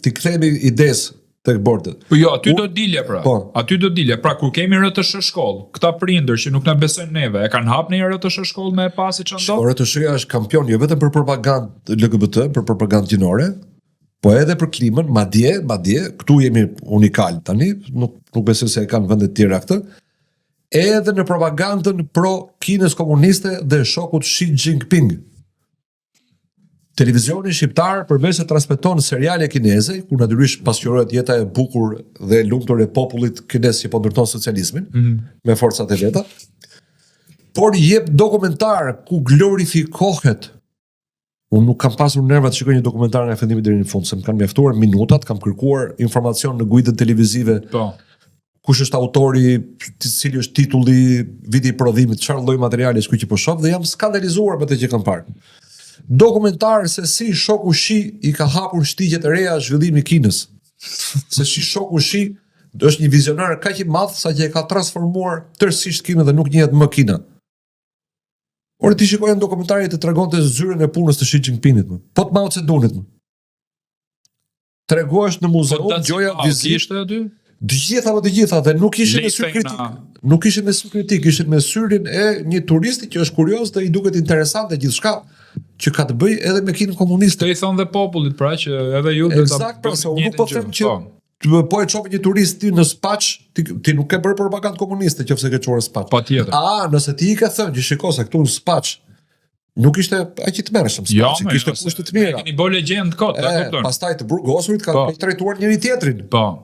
ti kthehemi idesë tek bordet. Po jo, aty do dilje pra. Po. Aty do dilje. Pra kur kemi RTS shkollë, këta prindër që nuk na besojnë neve, e kanë hapur një RTS shkollë me pasi çan do? RTS-ja është kampion jo vetëm për propagandë LGBT, për propagandë gjinore, po edhe për klimën, madje, këtu jemi unikal tani, nuk besoj se e kanë vendet tjera këtë, edhe në propagandën pro Kinës komuniste dhe shokut Xi Jinping. Televizioni shqiptar përveç se transmeton seriale kineze, ku natyrisht pasqyrohet jeta e bukur dhe e lumtur e popullit kinez që po ndërton socializmin me forcat e veta, por jep dokumentar ku glorifikohet. Unë nuk kam pasur nerva të shikoj një dokumentar nga fillimi deri në fund, se më kanë mjaftuar minutat, kam kërkuar informacion në guidën televizive. Po. Kush është autori, cili është titulli, viti i prodhimit, çfarë lloj materiali është ky që po shoh dhe jam skandalizuar me atë që kam parë. Dokumentar se si shoku Xi i ka hapur shtigjet e reja zhvillimi i Kinës. Se si shoku Xi është një vizionar kaq i madh sa që e ka transformuar tërësisht Kinën dhe nuk njihet më Kina. Ore ti shikoj në dokumentari të tregonte zyrën e punës të Xi Jinpingit. Po të Mao Zedongit. Tregohesh në muzeum gjoja vizitë aty? Të gjitha dhe nuk ishin me sy kritik. Nuk ishin me sy kritik, ishin me syrin e një turisti që është kurioz dhe i duket interesante gjithçka që ka të bëj edhe me Kinën komuniste. Të i thonë dhe popullit pra që edhe ju do ta. Eksakt, pra se unë po them që po e çon një turist ti në Spaç, ti nuk ke bërë propagandë komuniste nëse ke çuar në Spaç. Patjetër. Nëse ti i ke thënë që shiko se këtu në Spaç nuk ishte aq i tmerrshëm Spaçi, kishte kushte të mira. Keni bë legjend kot, e kupton. Pastaj të burgosurit kanë trajtuar njëri tjetrin. Po.